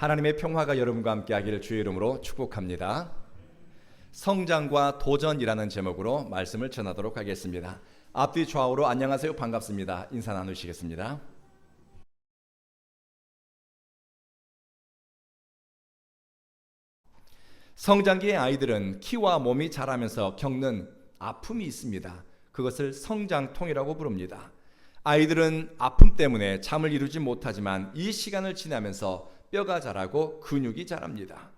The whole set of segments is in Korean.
하나님의 평화가 여러분과 함께 하기를 주의 이름으로 축복합니다. 성장과 도전이라는 제목으로 말씀을 전하도록 하겠습니다. 앞뒤 좌우로 안녕하세요, 반갑습니다. 인사 나누시겠습니다. 성장기의 아이들은 키와 몸이 자라면서 겪는 아픔이 있습니다. 그것을 성장통이라고 부릅니다. 아이들은 아픔 때문에 잠을 이루지 못하지만 이 시간을 지나면서 뼈가 자라고 근육이 자랍니다.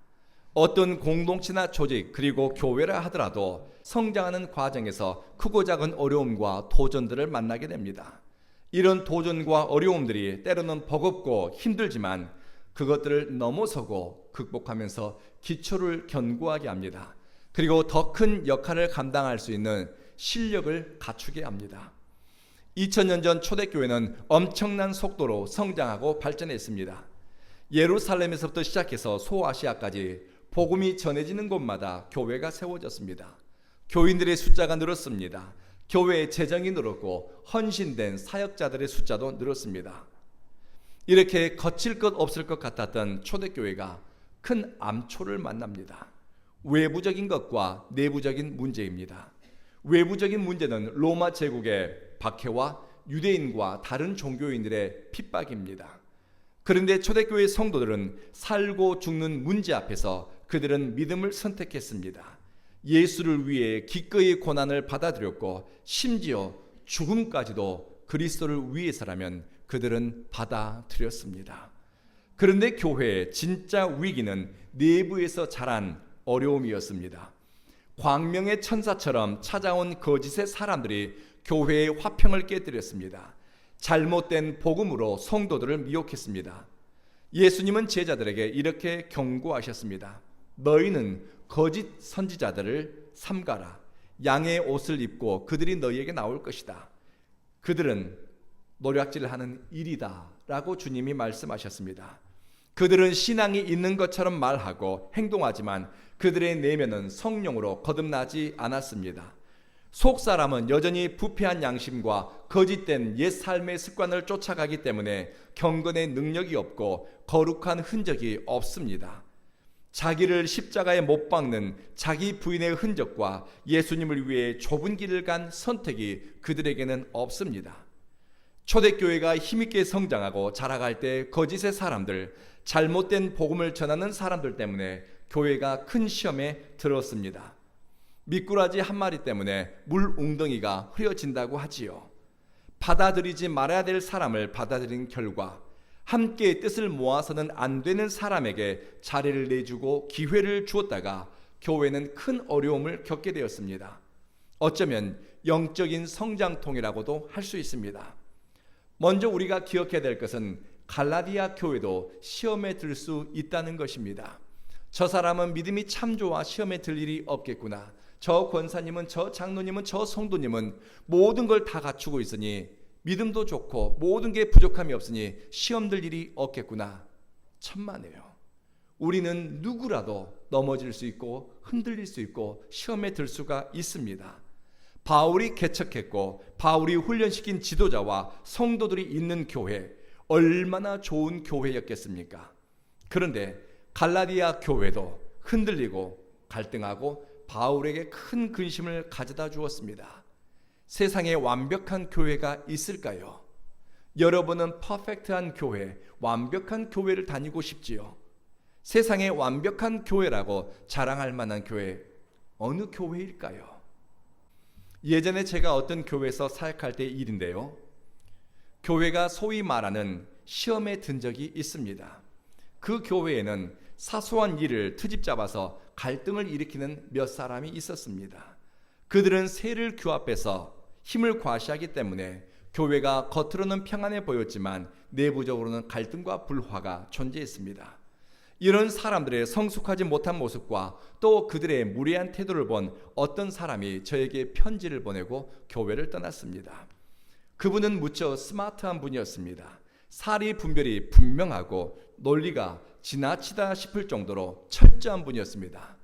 어떤 공동체나 조직 그리고 교회라 하더라도 성장하는 과정에서 크고 작은 어려움과 도전들을 만나게 됩니다. 이런 도전과 어려움들이 때로는 버겁고 힘들지만 그것들을 넘어서고 극복하면서 기초를 견고하게 합니다. 그리고 더 큰 역할을 감당할 수 있는 실력을 갖추게 합니다. 2000년 전 초대교회는 엄청난 속도로 성장하고 발전했습니다. 예루살렘에서부터 시작해서 소아시아까지 복음이 전해지는 곳마다 교회가 세워졌습니다. 교인들의 숫자가 늘었습니다. 교회의 재정이 늘었고 헌신된 사역자들의 숫자도 늘었습니다. 이렇게 거칠 것 없을 것 같았던 초대교회가 큰 암초를 만납니다. 외부적인 것과 내부적인 문제입니다. 외부적인 문제는 로마 제국의 박해와 유대인과 다른 종교인들의 핍박입니다. 그런데 초대교회 성도들은 살고 죽는 문제 앞에서 그들은 믿음을 선택했습니다. 예수를 위해 기꺼이 고난을 받아들였고 심지어 죽음까지도 그리스도를 위해서라면 그들은 받아들였습니다. 그런데 교회의 진짜 위기는 내부에서 자란 어려움이었습니다. 광명의 천사처럼 찾아온 거짓의 사람들이 교회의 화평을 깨뜨렸습니다. 잘못된 복음으로 성도들을 미혹했습니다. 예수님은 제자들에게 이렇게 경고하셨습니다. 너희는 거짓 선지자들을 삼가라. 양의 옷을 입고 그들이 너희에게 나올 것이다. 그들은 노략질하는 일이다 라고 주님이 말씀하셨습니다. 그들은 신앙이 있는 것처럼 말하고 행동하지만 그들의 내면은 성령으로 거듭나지 않았습니다. 속사람은 여전히 부패한 양심과 거짓된 옛 삶의 습관을 쫓아가기 때문에 경건의 능력이 없고 거룩한 흔적이 없습니다. 자기를 십자가에 못 박는 자기 부인의 흔적과 예수님을 위해 좁은 길을 간 선택이 그들에게는 없습니다. 초대교회가 힘있게 성장하고 자라갈 때 거짓의 사람들, 잘못된 복음을 전하는 사람들 때문에 교회가 큰 시험에 들었습니다. 미꾸라지 한 마리 때문에 물 웅덩이가 흐려진다고 하지요. 받아들이지 말아야 될 사람을 받아들인 결과 함께 뜻을 모아서는 안 되는 사람에게 자리를 내주고 기회를 주었다가 교회는 큰 어려움을 겪게 되었습니다. 어쩌면 영적인 성장통이라고도 할 수 있습니다. 먼저 우리가 기억해야 될 것은 갈라디아 교회도 시험에 들 수 있다는 것입니다. 저 사람은 믿음이 참 좋아 시험에 들 일이 없겠구나. 저 권사님은, 저 장로님은, 저 성도님은 모든 걸 다 갖추고 있으니 믿음도 좋고 모든 게 부족함이 없으니 시험 들 일이 없겠구나. 천만에요. 우리는 누구라도 넘어질 수 있고 흔들릴 수 있고 시험에 들 수가 있습니다. 바울이 개척했고 바울이 훈련시킨 지도자와 성도들이 있는 교회, 얼마나 좋은 교회였겠습니까? 그런데 갈라디아 교회도 흔들리고 갈등하고 바울에게 큰 근심을 가져다 주었습니다. 세상에 완벽한 교회가 있을까요? 여러분은 퍼펙트한 교회, 완벽한 교회를 다니고 싶지요? 세상에 완벽한 교회라고 자랑할 만한 교회, 어느 교회일까요? 예전에 제가 어떤 교회에서 사역할 때 일인데요. 교회가 소위 말하는 시험에 든 적이 있습니다. 그 교회에는 사소한 일을 트집 잡아서 갈등을 일으키는 몇 사람이 있었습니다. 그들은 세를 규합해서 힘을 과시하기 때문에 교회가 겉으로는 평안해 보였지만 내부적으로는 갈등과 불화가 존재했습니다. 이런 사람들의 성숙하지 못한 모습과 또 그들의 무례한 태도를 본 어떤 사람이 저에게 편지를 보내고 교회를 떠났습니다. 그분은 무척 스마트한 분이었습니다. 사리 분별이 분명하고 논리가 지나치다 싶을 정도로 철저한 분이었습니다.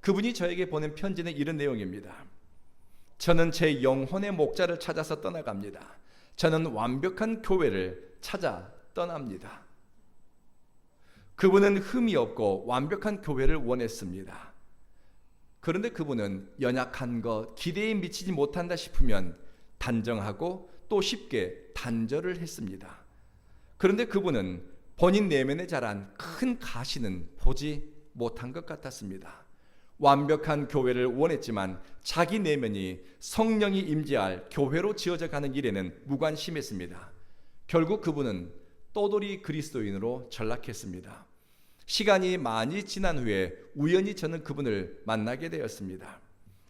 그분이 저에게 보낸 편지는 이런 내용입니다. 저는 제 영혼의 목자를 찾아서 떠나갑니다. 저는 완벽한 교회를 찾아 떠납니다. 그분은 흠이 없고 완벽한 교회를 원했습니다. 그런데 그분은 연약한 것, 기대에 미치지 못한다 싶으면 단정하고 또 쉽게 단절을 했습니다. 그런데 그분은 본인 내면에 자란 큰 가시는 보지 못한 것 같았습니다. 완벽한 교회를 원했지만 자기 내면이 성령이 임재할 교회로 지어져 가는 일에는 무관심했습니다. 결국 그분은 떠돌이 그리스도인으로 전락했습니다. 시간이 많이 지난 후에 우연히 저는 그분을 만나게 되었습니다.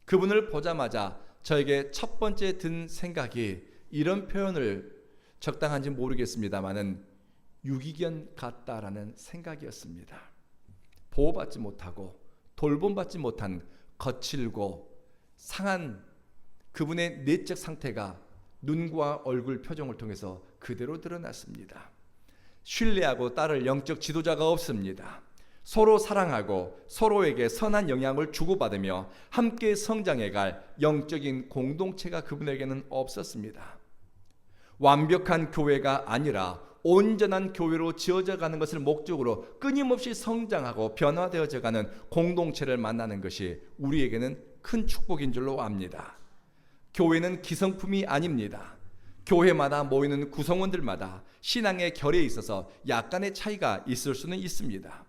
그분을 보자마자 저에게 첫 번째 든 생각이, 이런 표현을 적당한지 모르겠습니다만은 유기견 같다라는 생각이었습니다. 보호받지 못하고 돌봄받지 못한 거칠고 상한 그분의 내적 상태가 눈과 얼굴 표정을 통해서 그대로 드러났습니다. 신뢰하고 따를 영적 지도자가 없습니다. 서로 사랑하고 서로에게 선한 영향을 주고받으며 함께 성장해갈 영적인 공동체가 그분에게는 없었습니다. 완벽한 교회가 아니라 온전한 교회로 지어져 가는 것을 목적으로 끊임없이 성장하고 변화되어져 가는 공동체를 만나는 것이 우리에게는 큰 축복인 줄로 압니다. 교회는 기성품이 아닙니다. 교회마다 모이는 구성원들마다 신앙의 결에 있어서 약간의 차이가 있을 수는 있습니다.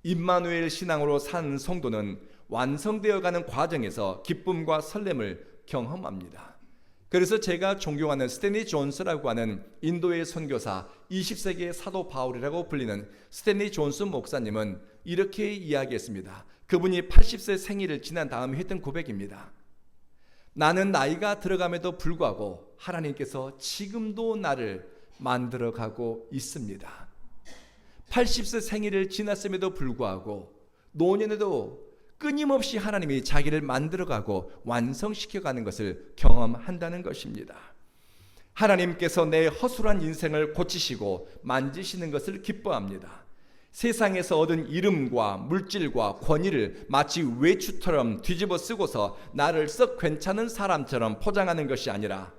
임마누엘 신앙으로 사는 성도는 완성되어가는 과정에서 기쁨과 설렘을 경험합니다. 그래서 제가 존경하는 스탠리 존스라고 하는 인도의 선교사, 20세기의 사도 바울이라고 불리는 스탠리 존스 목사님은 이렇게 이야기했습니다. 그분이 80세 생일을 지난 다음에 했던 고백입니다. 나는 나이가 들어감에도 불구하고 하나님께서 지금도 나를 만들어가고 있습니다. 80세 생일을 지났음에도 불구하고 노년에도 끊임없이 하나님이 자기를 만들어가고 완성시켜가는 것을 경험한다는 것입니다. 하나님께서 내 허술한 인생을 고치시고 만지시는 것을 기뻐합니다. 세상에서 얻은 이름과 물질과 권위를 마치 외추처럼 뒤집어 쓰고서 나를 썩 괜찮은 사람처럼 포장하는 것이 아니라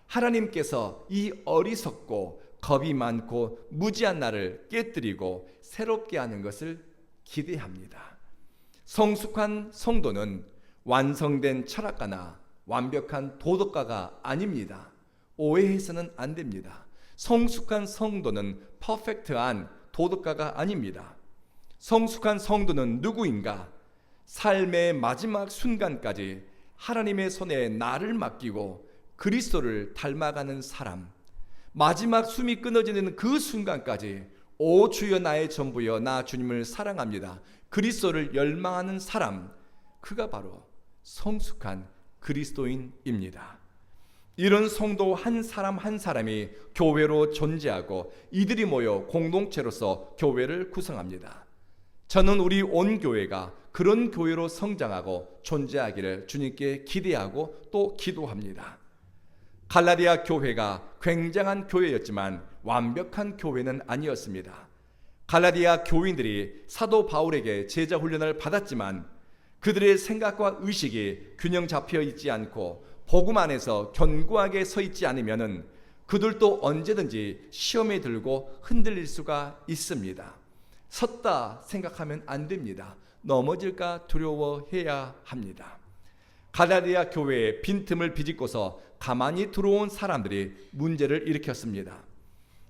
하나님께서 이 어리석고 겁이 많고 무지한 나를 깨뜨리고 새롭게 하는 것을 기대합니다. 성숙한 성도는 완성된 철학가나 완벽한 도덕가가 아닙니다. 오해해서는 안 됩니다. 성숙한 성도는 퍼펙트한 도덕가가 아닙니다. 성숙한 성도는 누구인가? 삶의 마지막 순간까지 하나님의 손에 나를 맡기고 그리스도를 닮아가는 사람, 마지막 숨이 끊어지는 그 순간까지 오 주여 나의 전부여 나 주님을 사랑합니다, 그리스도를 열망하는 사람, 그가 바로 성숙한 그리스도인입니다. 이런 성도 한 사람 한 사람이 교회로 존재하고 이들이 모여 공동체로서 교회를 구성합니다. 저는 우리 온 교회가 그런 교회로 성장하고 존재하기를 주님께 기대하고 또 기도합니다. 갈라디아 교회가 굉장한 교회였지만 완벽한 교회는 아니었습니다. 갈라디아 교인들이 사도 바울에게 제자 훈련을 받았지만 그들의 생각과 의식이 균형 잡혀 있지 않고 복음 안에서 견고하게 서 있지 않으면 그들도 언제든지 시험에 들고 흔들릴 수가 있습니다. 섰다 생각하면 안 됩니다. 넘어질까 두려워해야 합니다. 갈라디아 교회의 빈틈을 비집고서 가만히 들어온 사람들이 문제를 일으켰습니다.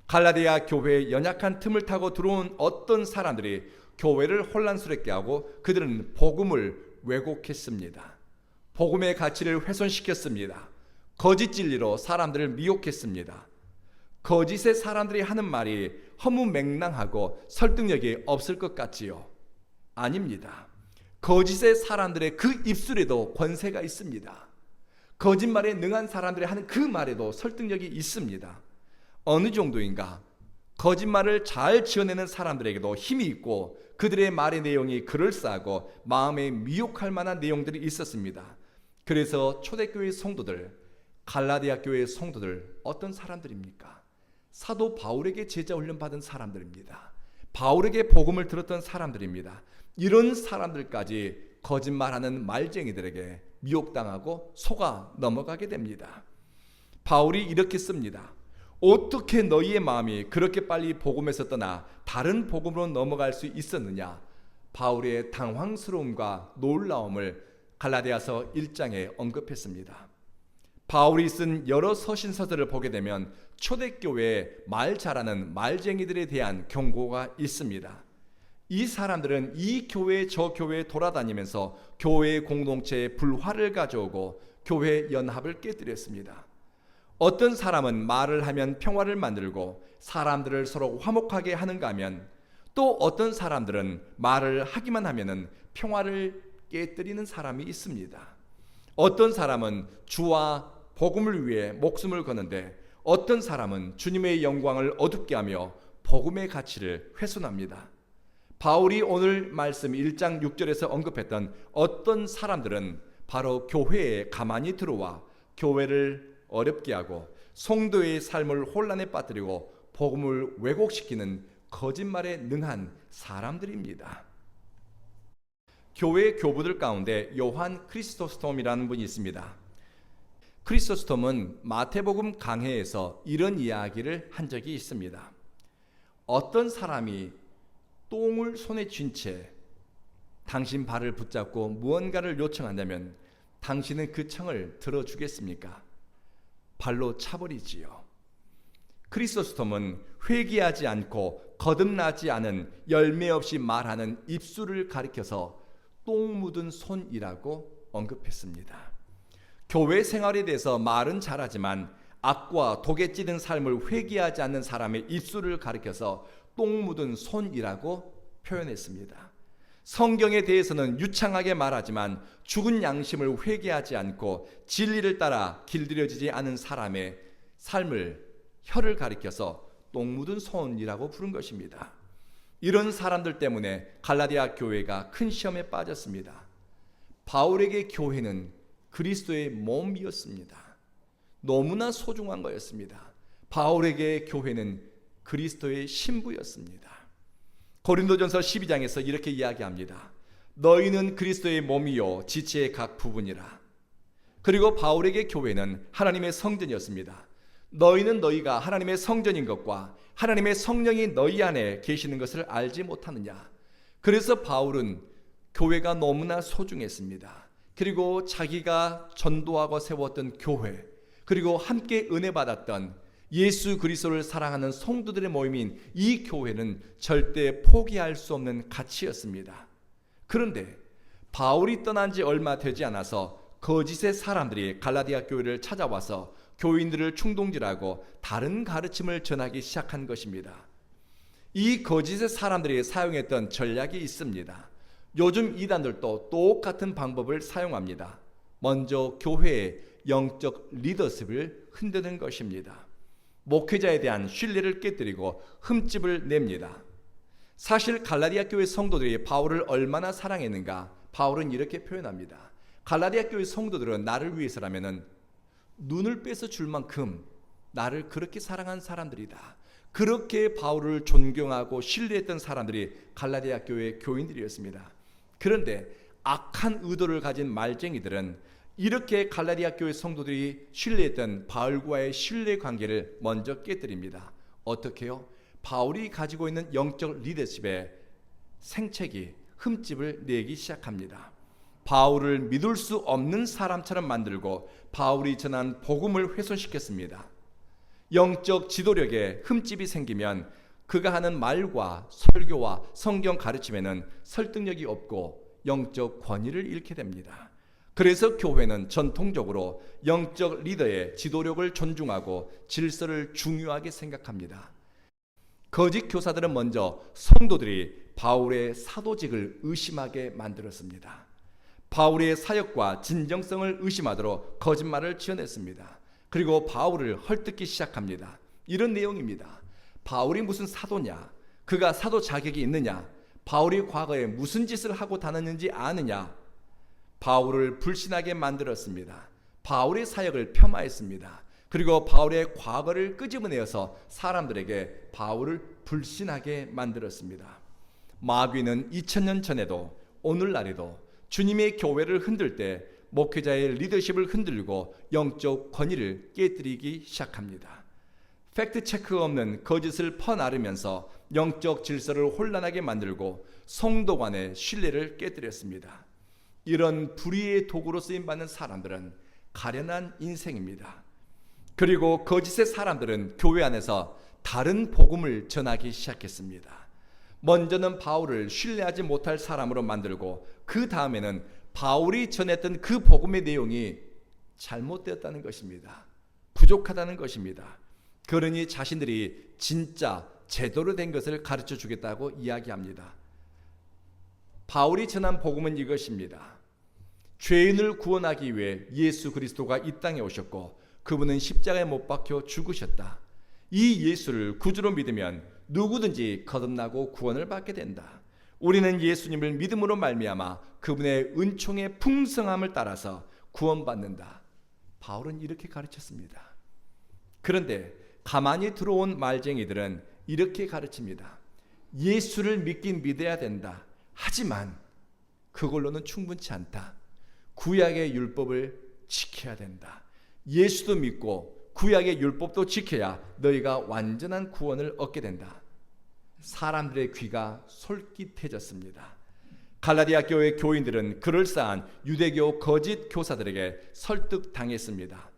갈라디아 교회의 연약한 틈을 타고 들어온 어떤 사람들이 교회를 혼란스럽게 하고 그들은 복음을 왜곡했습니다. 복음의 가치를 훼손시켰습니다. 거짓 진리로 사람들을 미혹했습니다. 거짓의 사람들이 하는 말이 허무맹랑하고 설득력이 없을 것 같지요? 아닙니다. 거짓의 사람들의 그 입술에도 권세가 있습니다. 거짓말에 능한 사람들이 하는 그 말에도 설득력이 있습니다. 어느 정도인가? 거짓말을 잘 지어내는 사람들에게도 힘이 있고 그들의 말의 내용이 그럴싸하고 마음에 미혹할 만한 내용들이 있었습니다. 그래서 초대교회 성도들, 갈라디아 교회 성도들 어떤 사람들입니까? 사도 바울에게 제자 훈련 받은 사람들입니다. 바울에게 복음을 들었던 사람들입니다. 이런 사람들까지 거짓말하는 말쟁이들에게 미혹당하고 속아 넘어가게 됩니다. 바울이 이렇게 씁니다. 어떻게 너희의 마음이 그렇게 빨리 복음에서 떠나 다른 복음으로 넘어갈 수 있었느냐? 바울의 당황스러움과 놀라움을 갈라디아서 1장에 언급했습니다. 바울이 쓴 여러 서신서들을 보게 되면 초대교회에 말 잘하는 말쟁이들에 대한 경고가 있습니다. 이 사람들은 이 교회 저 교회에 돌아다니면서 교회 공동체에 불화를 가져오고 교회 연합을 깨뜨렸습니다. 어떤 사람은 말을 하면 평화를 만들고 사람들을 서로 화목하게 하는가 하면, 또 어떤 사람들은 말을 하기만 하면은 평화를 깨뜨리는 사람이 있습니다. 어떤 사람은 주와 복음을 위해 목숨을 거는데, 어떤 사람은 주님의 영광을 어둡게 하며 복음의 가치를 훼손합니다. 바울이 오늘 말씀 1장 6절에서 언급했던 어떤 사람들은 바로 교회에 가만히 들어와 교회를 어렵게 하고 성도의 삶을 혼란에 빠뜨리고 복음을 왜곡시키는 거짓말에 능한 사람들입니다. 교회 교부들 가운데 요한 크리스토스톰이라는 분이 있습니다. 크리스토스톰은 마태복음 강해에서 이런 이야기를 한 적이 있습니다. 어떤 사람이 똥을 손에 쥔 채 당신 발을 붙잡고 무언가를 요청한다면 당신은 그 청을 들어주겠습니까? 발로 차버리지요. 크리소스톰은 회개하지 않고 거듭나지 않은 열매 없이 말하는 입술을 가리켜서 똥 묻은 손이라고 언급했습니다. 교회 생활에 대해서 말은 잘하지만 악과 독에 찌든 삶을 회개하지 않는 사람의 입술을 가리켜서 똥 묻은 손이라고 표현했습니다. 성경에 대해서는 유창하게 말하지만 죽은 양심을 회개하지 않고 진리를 따라 길들여지지 않은 사람의 삶을, 혀를 가리켜서 똥 묻은 손이라고 부른 것입니다. 이런 사람들 때문에 갈라디아 교회가 큰 시험에 빠졌습니다. 바울에게 교회는 그리스도의 몸이었습니다. 너무나 소중한 거였습니다. 바울에게 교회는 그리스도의 신부였습니다. 고린도전서 12장에서 이렇게 이야기합니다. 너희는 그리스도의 몸이요 지체의 각 부분이라. 그리고 바울에게 교회는 하나님의 성전이었습니다. 너희는 너희가 하나님의 성전인 것과 하나님의 성령이 너희 안에 계시는 것을 알지 못하느냐. 그래서 바울은 교회가 너무나 소중했습니다. 그리고 자기가 전도하고 세웠던 교회, 그리고 함께 은혜 받았던 예수 그리스도를 사랑하는 성도들의 모임인 이 교회는 절대 포기할 수 없는 가치였습니다. 그런데 바울이 떠난 지 얼마 되지 않아서 거짓의 사람들이 갈라디아 교회를 찾아와서 교인들을 충동질하고 다른 가르침을 전하기 시작한 것입니다. 이 거짓의 사람들이 사용했던 전략이 있습니다. 요즘 이단들도 똑같은 방법을 사용합니다. 먼저 교회의 영적 리더십을 흔드는 것입니다. 목회자에 대한 신뢰를 깨뜨리고 흠집을 냅니다. 사실 갈라디아 교회 성도들이 바울을 얼마나 사랑했는가, 바울은 이렇게 표현합니다. 갈라디아 교회 성도들은 나를 위해서라면 눈을 빼서 줄 만큼 나를 그렇게 사랑한 사람들이다. 그렇게 바울을 존경하고 신뢰했던 사람들이 갈라디아 교회 교인들이었습니다. 그런데 악한 의도를 가진 말쟁이들은 이렇게 갈라디아 교회 성도들이 신뢰했던 바울과의 신뢰 관계를 먼저 깨뜨립니다. 어떻게요? 바울이 가지고 있는 영적 리더십의 생채기, 흠집을 내기 시작합니다. 바울을 믿을 수 없는 사람처럼 만들고 바울이 전한 복음을 훼손시켰습니다. 영적 지도력에 흠집이 생기면 그가 하는 말과 설교와 성경 가르침에는 설득력이 없고 영적 권위를 잃게 됩니다. 그래서 교회는 전통적으로 영적 리더의 지도력을 존중하고 질서를 중요하게 생각합니다. 거짓 교사들은 먼저 성도들이 바울의 사도직을 의심하게 만들었습니다. 바울의 사역과 진정성을 의심하도록 거짓말을 지어냈습니다. 그리고 바울을 헐뜯기 시작합니다. 이런 내용입니다. 바울이 무슨 사도냐? 그가 사도 자격이 있느냐? 바울이 과거에 무슨 짓을 하고 다녔는지 아느냐? 바울을 불신하게 만들었습니다. 바울의 사역을 폄하했습니다. 그리고 바울의 과거를 끄집어내어서 사람들에게 바울을 불신하게 만들었습니다. 마귀는 2000년 전에도 오늘날에도 주님의 교회를 흔들 때 목회자의 리더십을 흔들고 영적 권위를 깨뜨리기 시작합니다. 팩트 체크 없는 거짓을 퍼나르면서 영적 질서를 혼란하게 만들고 성도 간의 신뢰를 깨뜨렸습니다. 이런 불의의 도구로 쓰임받는 사람들은 가련한 인생입니다. 그리고 거짓의 사람들은 교회 안에서 다른 복음을 전하기 시작했습니다. 먼저는 바울을 신뢰하지 못할 사람으로 만들고 그 다음에는 바울이 전했던 그 복음의 내용이 잘못되었다는 것입니다. 부족하다는 것입니다. 그러니 자신들이 진짜 제대로 된 것을 가르쳐 주겠다고 이야기합니다. 바울이 전한 복음은 이것입니다. 죄인을 구원하기 위해 예수 그리스도가 이 땅에 오셨고 그분은 십자가에 못 박혀 죽으셨다. 이 예수를 구주로 믿으면 누구든지 거듭나고 구원을 받게 된다. 우리는 예수님을 믿음으로 말미암아 그분의 은총의 풍성함을 따라서 구원받는다. 바울은 이렇게 가르쳤습니다. 그런데 가만히 들어온 말쟁이들은 이렇게 가르칩니다. 예수를 믿긴 믿어야 된다. 하지만 그걸로는 충분치 않다. 구약의 율법을 지켜야 된다. 예수도 믿고 구약의 율법도 지켜야 너희가 완전한 구원을 얻게 된다. 사람들의 귀가 솔깃해졌습니다. 갈라디아 교회 교인들은 그럴싸한 유대교 거짓 교사들에게 설득당했습니다.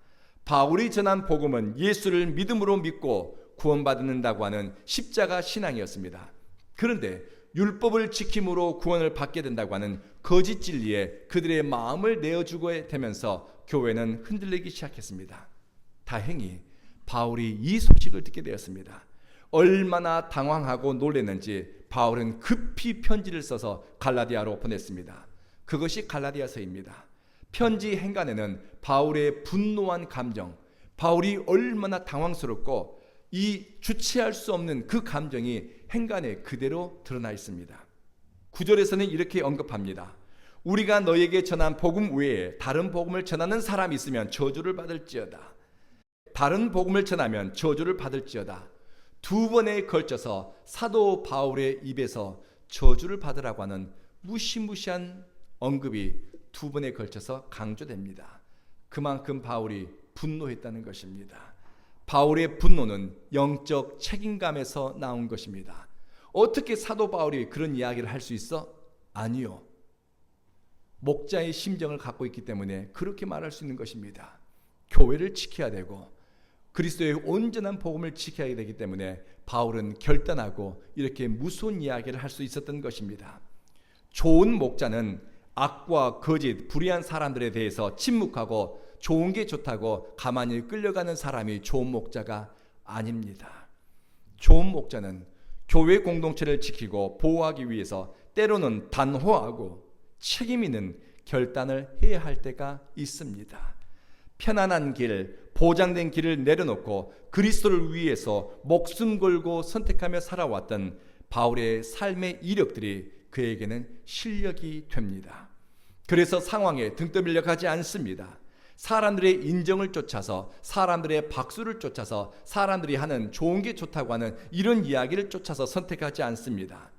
바울이 전한 복음은 예수를 믿음으로 믿고 구원받는다고 하는 십자가 신앙이었습니다. 그런데 율법을 지킴으로 구원을 받게 된다고 하는 거짓 진리에 그들의 마음을 내어주게 되면서 교회는 흔들리기 시작했습니다. 다행히 바울이 이 소식을 듣게 되었습니다. 얼마나 당황하고 놀랐는지 바울은 급히 편지를 써서 갈라디아로 보냈습니다. 그것이 갈라디아서입니다. 편지 행간에는 바울의 분노한 감정, 바울이 얼마나 당황스럽고 이 주체할 수 없는 그 감정이 행간에 그대로 드러나 있습니다. 9절에서는 이렇게 언급합니다. 우리가 너에게 전한 복음 외에 다른 복음을 전하는 사람이 있으면 저주를 받을지어다. 다른 복음을 전하면 저주를 받을지어다. 두 번에 걸쳐서 사도 바울의 입에서 저주를 받으라고 하는 무시무시한 언급이 두 번에 걸쳐서 강조됩니다. 그만큼 바울이 분노했다는 것입니다. 바울의 분노는 영적 책임감에서 나온 것입니다. 어떻게 사도 바울이 그런 이야기를 할 수 있어? 아니요. 목자의 심정을 갖고 있기 때문에 그렇게 말할 수 있는 것입니다. 교회를 지켜야 되고 그리스도의 온전한 복음을 지켜야 되기 때문에 바울은 결단하고 이렇게 무서운 이야기를 할 수 있었던 것입니다. 좋은 목자는 악과 거짓, 불의한 사람들에 대해서 침묵하고 좋은 게 좋다고 가만히 끌려가는 사람이 좋은 목자가 아닙니다. 좋은 목자는 교회 공동체를 지키고 보호하기 위해서 때로는 단호하고 책임 있는 결단을 해야 할 때가 있습니다. 편안한 길, 보장된 길을 내려놓고 그리스도를 위해서 목숨 걸고 선택하며 살아왔던 바울의 삶의 이력들이 그에게는 실력이 됩니다. 그래서 상황에 등 떠밀려 가지 않습니다. 사람들의 인정을 쫓아서, 사람들의 박수를 쫓아서, 사람들이 하는 좋은 게 좋다고 하는 이런 이야기를 쫓아서 선택하지 않습니다.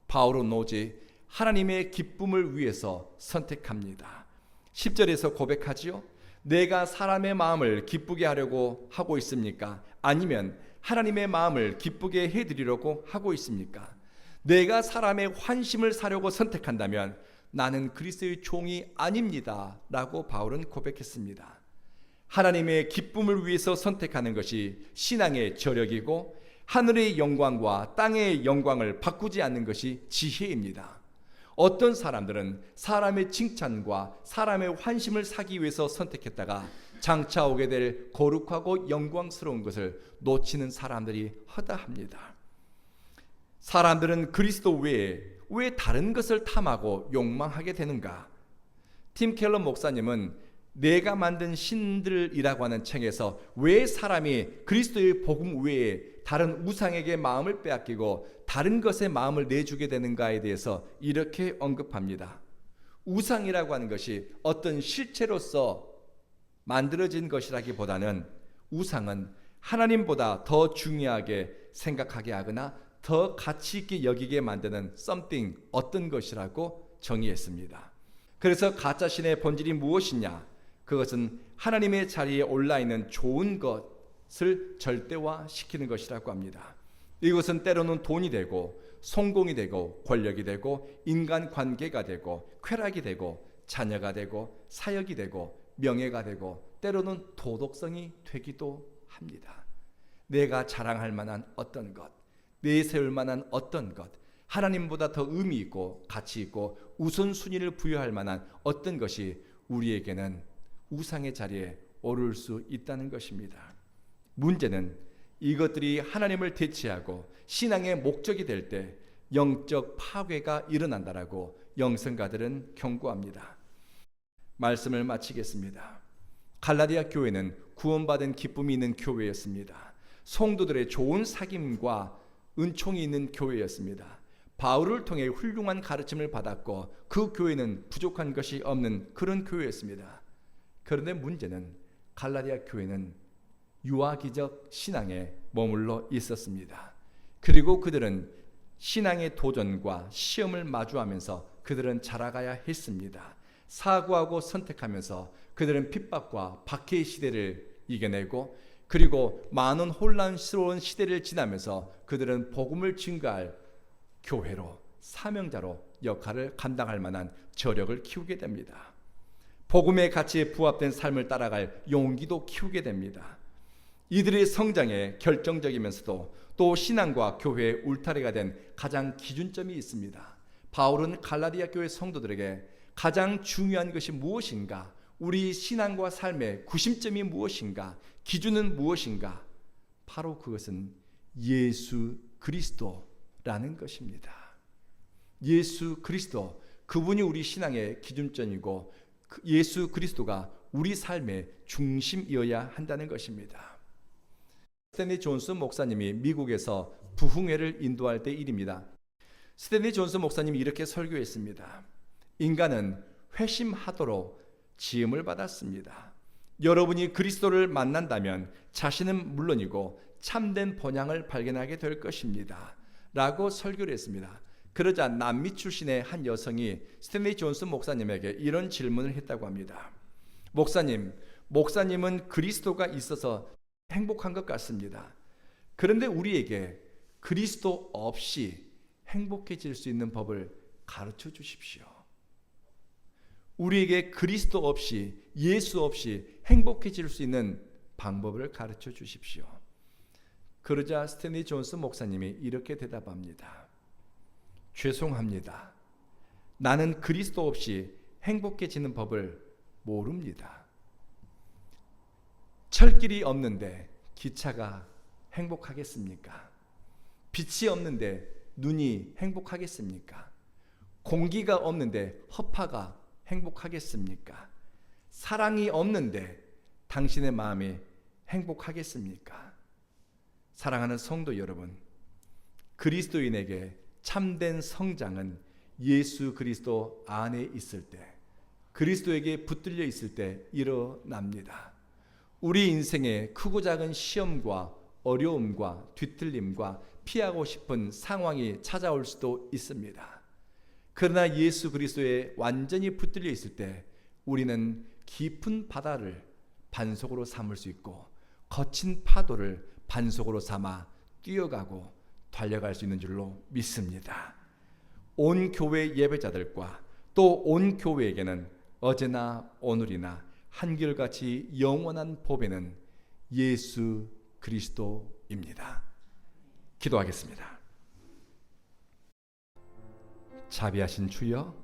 바울은 오직 하나님의 기쁨을 위해서 선택합니다. 10절에서 고백하지요. 내가 사람의 마음을 기쁘게 하려고 하고 있습니까? 아니면 하나님의 마음을 기쁘게 해드리려고 하고 있습니까? 내가 사람의 환심을 사려고 선택한다면 나는 그리스도의 종이 아닙니다 라고 바울은 고백했습니다. 하나님의 기쁨을 위해서 선택하는 것이 신앙의 저력이고 하늘의 영광과 땅의 영광을 바꾸지 않는 것이 지혜입니다. 어떤 사람들은 사람의 칭찬과 사람의 환심을 사기 위해서 선택했다가 장차 오게 될 거룩하고 영광스러운 것을 놓치는 사람들이 허다합니다. 사람들은 그리스도 외에 왜 다른 것을 탐하고 욕망하게 되는가? 팀 켈러 목사님은 내가 만든 신들이라고 하는 책에서 왜 사람이 그리스도의 복음 외에 다른 우상에게 마음을 빼앗기고 다른 것에 마음을 내주게 되는가에 대해서 이렇게 언급합니다. 우상이라고 하는 것이 어떤 실체로서 만들어진 것이라기보다는 우상은 하나님보다 더 중요하게 생각하게 하거나 더 가치 있게 여기게 만드는 something, 어떤 것이라고 정의했습니다. 그래서 가짜신의 본질이 무엇이냐? 그것은 하나님의 자리에 올라있는 좋은 것, 것을 절대화시키는 것이라고 합니다. 이것은 때로는 돈이 되고 성공이 되고 권력이 되고 인간관계가 되고 쾌락이 되고 자녀가 되고 사역이 되고 명예가 되고 때로는 도덕성이 되기도 합니다. 내가 자랑할 만한 어떤 것, 내세울 만한 어떤 것, 하나님보다 더 의미 있고 가치 있고 우선순위를 부여할 만한 어떤 것이 우리에게는 우상의 자리에 오를 수 있다는 것입니다. 문제는 이것들이 하나님을 대체하고 신앙의 목적이 될 때 영적 파괴가 일어난다라고 영성가들은 경고합니다. 말씀을 마치겠습니다. 갈라디아 교회는 구원받은 기쁨이 있는 교회였습니다. 성도들의 좋은 사귐과 은총이 있는 교회였습니다. 바울을 통해 훌륭한 가르침을 받았고 그 교회는 부족한 것이 없는 그런 교회였습니다. 그런데 문제는 갈라디아 교회는 유아기적 신앙에 머물러 있었습니다. 그리고 그들은 신앙의 도전과 시험을 마주하면서 그들은 자라가야 했습니다. 사고하고 선택하면서 그들은 핍박과 박해의 시대를 이겨내고 그리고 많은 혼란스러운 시대를 지나면서 그들은 복음을 증거할 교회로 사명자로 역할을 감당할 만한 저력을 키우게 됩니다. 복음의 가치에 부합된 삶을 따라갈 용기도 키우게 됩니다. 이들의 성장에 결정적이면서도 또 신앙과 교회의 울타리가 된 가장 기준점이 있습니다. 바울은 갈라디아 교회 성도들에게 가장 중요한 것이 무엇인가, 우리 신앙과 삶의 구심점이 무엇인가, 기준은 무엇인가, 바로 그것은 예수 그리스도라는 것입니다. 예수 그리스도, 그분이 우리 신앙의 기준점이고 예수 그리스도가 우리 삶의 중심이어야 한다는 것입니다. 스탠리 존슨 목사님이 미국에서 부흥회를 인도할 때 일입니다. 스탠리 존슨 목사님이 이렇게 설교했습니다. 인간은 회심하도록 지음을 받았습니다. 여러분이 그리스도를 만난다면 자신은 물론이고 참된 본향을 발견하게 될 것입니다. 라고 설교를 했습니다. 그러자 남미 출신의 한 여성이 스탠리 존슨 목사님에게 이런 질문을 했다고 합니다. 목사님은 그리스도가 있어서 행복한 것 같습니다. 그런데 우리에게 그리스도 없이 행복해질 수 있는 법을 가르쳐 주십시오. 우리에게 그리스도 없이, 예수 없이 행복해질 수 있는 방법을 가르쳐 주십시오. 그러자 스탠리 존슨 목사님이 이렇게 대답합니다. 죄송합니다. 나는 그리스도 없이 행복해지는 법을 모릅니다. 철길이 없는데 기차가 행복하겠습니까? 빛이 없는데 눈이 행복하겠습니까? 공기가 없는데 허파가 행복하겠습니까? 사랑이 없는데 당신의 마음이 행복하겠습니까? 사랑하는 성도 여러분, 그리스도인에게 참된 성장은 예수 그리스도 안에 있을 때, 그리스도에게 붙들려 있을 때 일어납니다. 우리 인생에 크고 작은 시험과 어려움과 뒤틀림과 피하고 싶은 상황이 찾아올 수도 있습니다. 그러나 예수 그리스도에 완전히 붙들려 있을 때 우리는 깊은 바다를 반석으로 삼을 수 있고 거친 파도를 반석으로 삼아 뛰어가고 달려갈 수 있는 줄로 믿습니다. 온 교회 예배자들과 또 온 교회에게는 어제나 오늘이나 한결같이 영원한 보배는 예수 그리스도입니다. 기도하겠습니다. 자비하신 주여,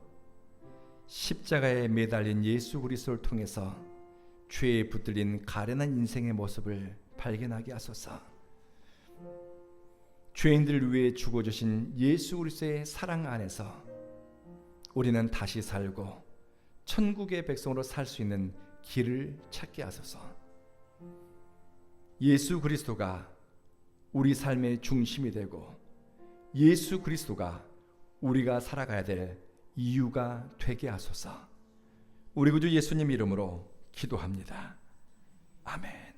십자가에 매달린 예수 그리스도를 통해서 죄에 붙들린 가련한 인생의 모습을 발견하게 하소서. 죄인들 위해 죽어주신 예수 그리스도의 사랑 안에서 우리는 다시 살고 천국의 백성으로 살 수 있는 길을 찾게 하소서. 예수 그리스도가 우리 삶의 중심이 되고 예수 그리스도가 우리가 살아가야 될 이유가 되게 하소서. 우리 구주 예수님 이름으로 기도합니다. 아멘.